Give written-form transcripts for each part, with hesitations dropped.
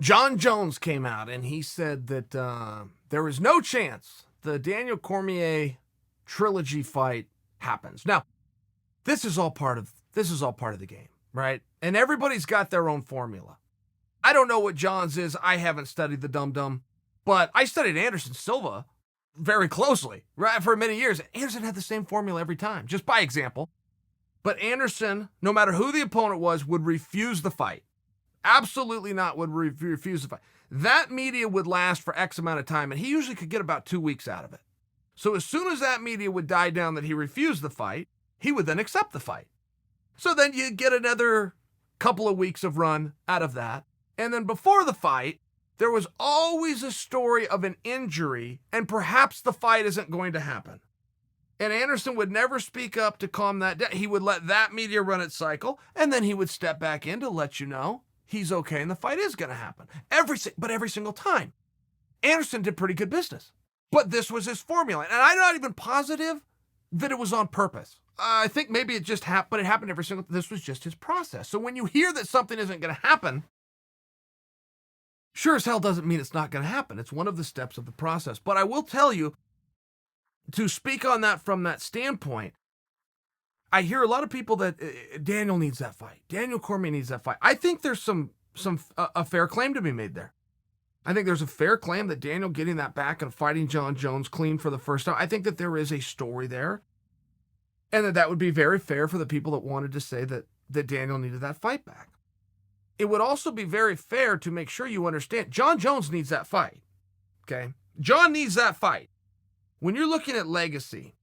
Jon Jones came out and he said that there is no chance the Daniel Cormier trilogy fight happens. Now, this is all part of the game, right? And everybody's got their own formula. I don't know what Jon's is. I haven't studied the dum-dum, but I studied Anderson Silva very closely, right, for many years. Anderson had the same formula every time, just by example. But Anderson, no matter who the opponent was, would refuse the fight. Absolutely not would refuse the fight. That media would last for X amount of time, and he usually could get about 2 weeks out of it. So as soon as that media would die down that he refused the fight, he would then accept the fight. So then you get another couple of weeks of run out of that. And then before the fight, there was always a story of an injury, and perhaps the fight isn't going to happen. And Anderson would never speak up to calm that down. He would let that media run its cycle, and then he would step back in to let you know he's okay and the fight is going to happen. Every single time. Anderson did pretty good business. But this was his formula. And I'm not even positive that it was on purpose. I think maybe it just happened, but it happened every single time. This was just his process. So when you hear that something isn't going to happen, sure as hell doesn't mean it's not going to happen. It's one of the steps of the process. But I will tell you, to speak on that from that standpoint, I hear a lot of people that Daniel needs that fight. Daniel Cormier needs that fight. I think there's a fair claim to be made there. I think there's a fair claim that Daniel getting that back and fighting Jon Jones clean for the first time. I think that there is a story there, and that would be very fair for the people that wanted to say that Daniel needed that fight back. It would also be very fair to make sure you understand Jon Jones needs that fight. Okay? Jon needs that fight. When you're looking at legacy,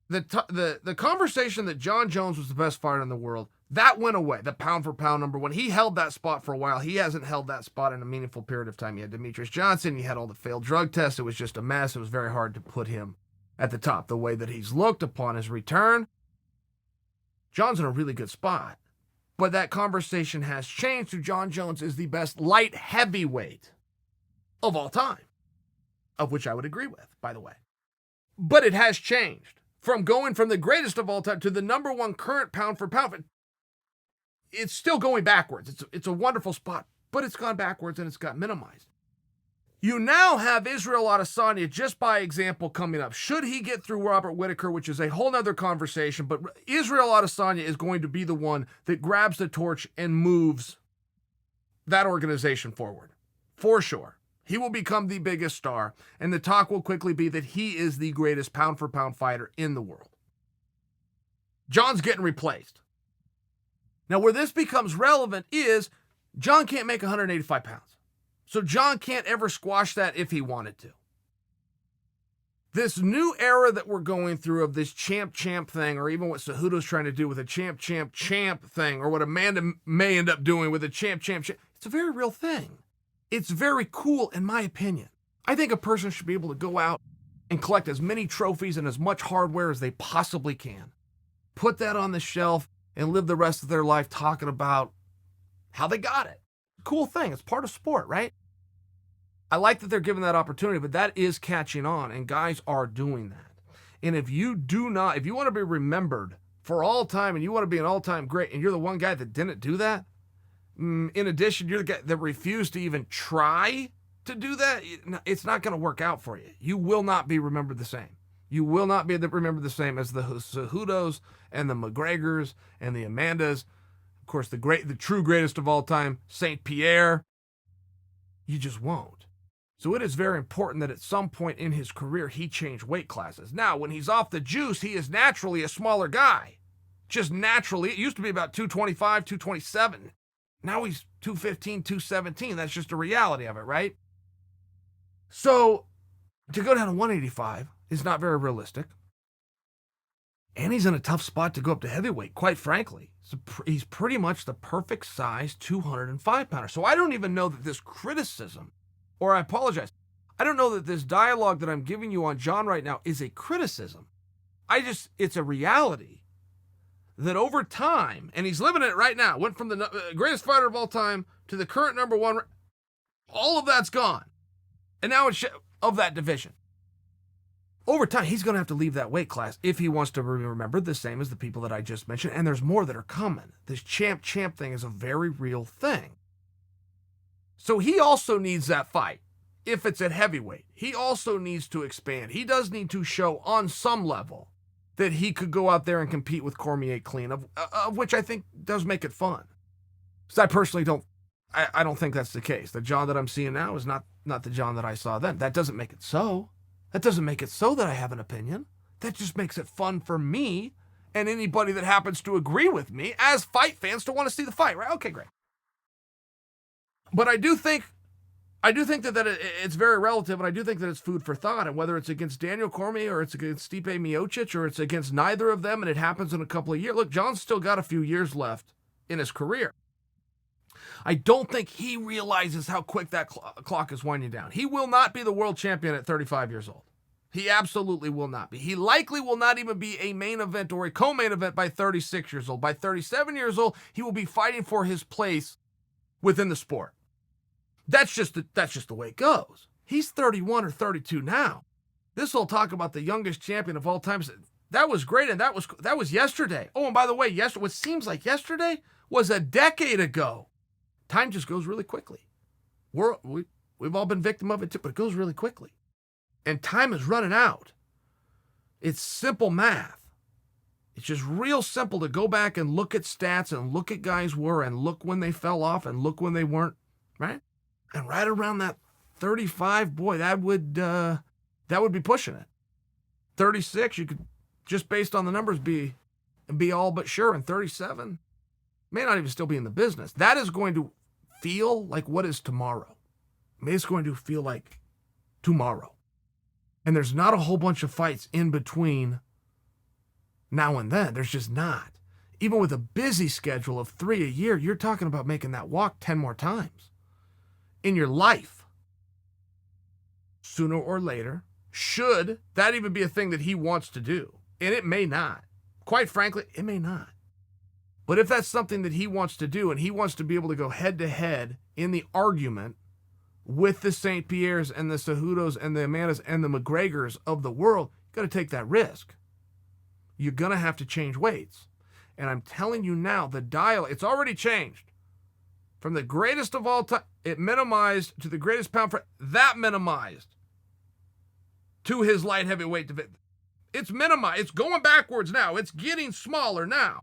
the conversation that Jon Jones was the best fighter in the world, that went away. The pound for pound number one. He held that spot for a while. He hasn't held that spot in a meaningful period of time. You had Demetrius Johnson. You had all the failed drug tests. It was just a mess. It was very hard to put him at the top. The way that he's looked upon his return, Jon's in a really good spot. But that conversation has changed to Jon Jones is the best light heavyweight of all time, of which I would agree with, by the way. But it has changed from going from the greatest of all time to the number one current pound for pound. It's still going backwards. It's a wonderful spot, but it's gone backwards and it's got minimized. You now have Israel Adesanya, just by example, coming up. Should he get through Robert Whittaker, which is a whole nother conversation, but Israel Adesanya is going to be the one that grabs the torch and moves that organization forward. For sure. He will become the biggest star, and the talk will quickly be that he is the greatest pound-for-pound fighter in the world. Jon's getting replaced. Now, where this becomes relevant is Jon can't make 185 pounds. So Jon can't ever squash that if he wanted to. This new era that we're going through of this champ thing, or even what Cejudo's trying to do with a champ thing, or what Amanda may end up doing with a champ, it's a very real thing. It's very cool, in my opinion. I think a person should be able to go out and collect as many trophies and as much hardware as they possibly can. Put that on the shelf and live the rest of their life talking about how they got it. Cool thing. It's part of sport, right? I like that they're given that opportunity, but that is catching on, and guys are doing that. And if you want to be remembered for all time and you want to be an all-time great, and you're the one guy that didn't do that, in addition, you're the guy that refused to even try to do that, it's not going to work out for you. You will not be remembered the same. You will not be remembered the same as the Cejudos and the McGregors and the Amandas. Of course, the true greatest of all time, St. Pierre. You just won't. So it is very important that at some point in his career, he change weight classes. Now, when he's off the juice, he is naturally a smaller guy. Just naturally. It used to be about 225, 227. Now he's 215, 217. That's just a reality of it, right? So to go down to 185 is not very realistic. And he's in a tough spot to go up to heavyweight, quite frankly. So he's pretty much the perfect size 205-pounder. So I don't even know that this criticism, or I apologize, I don't know that this dialogue that I'm giving you on Jon right now is a criticism. It's a reality that over time, and he's living it right now, went from the greatest fighter of all time to the current number one, all of that's gone. And now it's of that division. Over time, he's going to have to leave that weight class if he wants to be remembered the same as the people that I just mentioned. And there's more that are coming. This champ thing is a very real thing. So he also needs that fight. If it's at heavyweight, he also needs to expand. He does need to show on some level that he could go out there and compete with Cormier clean, of which I think does make it fun. Because I personally I don't think that's the case. The Jon that I'm seeing now is not the Jon that I saw then. That doesn't make it so. That doesn't make it so that I have an opinion. That just makes it fun for me and anybody that happens to agree with me as fight fans to want to see the fight, right? Okay, great. But I do think that it's very relative, and I do think that it's food for thought. And whether it's against Daniel Cormier or it's against Stipe Miocic or it's against neither of them, and it happens in a couple of years. Look, Jon's still got a few years left in his career. I don't think he realizes how quick that clock is winding down. He will not be the world champion at 35 years old. He absolutely will not be. He likely will not even be a main event or a co-main event by 36 years old. By 37 years old, he will be fighting for his place within the sport. That's just the way it goes. He's 31 or 32 now. This whole talk about the youngest champion of all time, that was great, and that was yesterday. Oh, and by the way, what seems like yesterday was a decade ago. Time just goes really quickly. We've all been victim of it too, but it goes really quickly. And time is running out. It's simple math. It's just real simple to go back and look at stats and look at guys were and look when they fell off and look when they weren't, right? And right around that 35, boy, that would be pushing it. 36, you could, just based on the numbers, be all but sure. And 37 may not even still be in the business. That is going to feel like what is tomorrow. I mean, it's going to feel like tomorrow. And there's not a whole bunch of fights in between now and then. There's just not. Even with a busy schedule of 3 a year, you're talking about making that walk 10 more times in your life. Sooner or later, should that even be a thing that he wants to do? And it may not. Quite frankly, it may not. But if that's something that he wants to do and he wants to be able to go head to head in the argument with the St. Pierres and the Cejudos and the Amandas and the McGregors of the world, you got to take that risk. You're going to have to change weights. And I'm telling you now, the dial, it's already changed. From the greatest of all time, it minimized to the greatest pound for that minimized to his light heavyweight division. It's minimized. It's going backwards now. It's getting smaller now.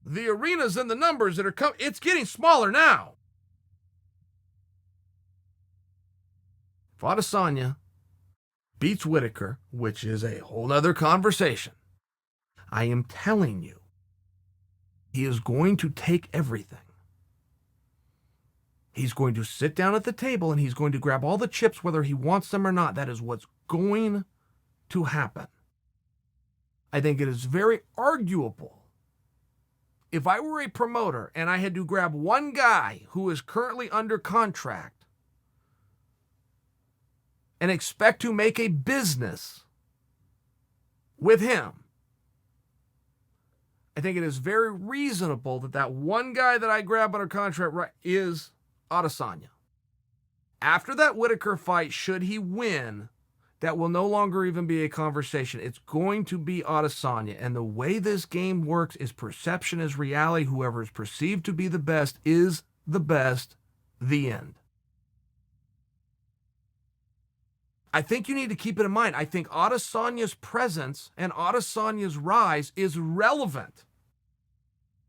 The arenas and the numbers that are coming, it's getting smaller now. If Adesanya beats Whitaker, which is a whole other conversation, I am telling you, he is going to take everything. He's going to sit down at the table and he's going to grab all the chips whether he wants them or not. That is what's going to happen. I think it is very arguable. If I were a promoter and I had to grab one guy who is currently under contract and expect to make a business with him, I think it is very reasonable that one guy that I grab under contract is Adesanya. After that Whitaker fight, should he win, that will no longer even be a conversation. It's going to be Adesanya. And the way this game works is perception is reality. Whoever is perceived to be the best is the best. The end. I think you need to keep it in mind. I think Adesanya's presence and Adesanya's rise is relevant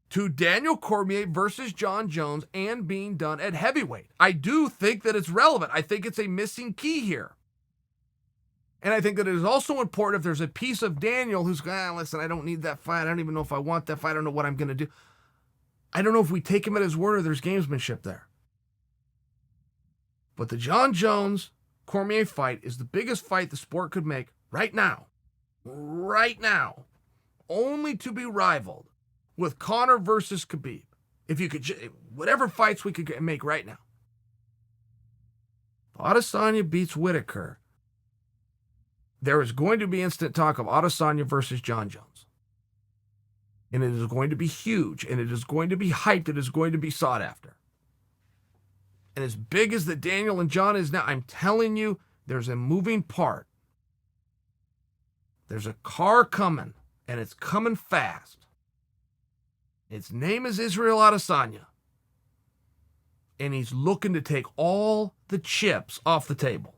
to Daniel Cormier versus Jon Jones and being done at heavyweight. I do think that it's relevant. I think it's a missing key here. And I think that it is also important if there's a piece of Daniel who's, listen, I don't need that fight. I don't even know if I want that fight. I don't know what I'm going to do. I don't know if we take him at his word or there's gamesmanship there. But the Jon Jones Cormier fight is the biggest fight the sport could make right now. Right now. Only to be rivaled with Conor versus Khabib. If you could, whatever fights we could make right now. If Adesanya beats Whitaker, there is going to be instant talk of Adesanya versus Jon Jones. And it is going to be huge, and it is going to be hyped, it is going to be sought after. And as big as the Daniel and Jon is now, I'm telling you, there's a moving part. There's a car coming, and it's coming fast. Its name is Israel Adesanya. and he's looking to take all the chips off the table.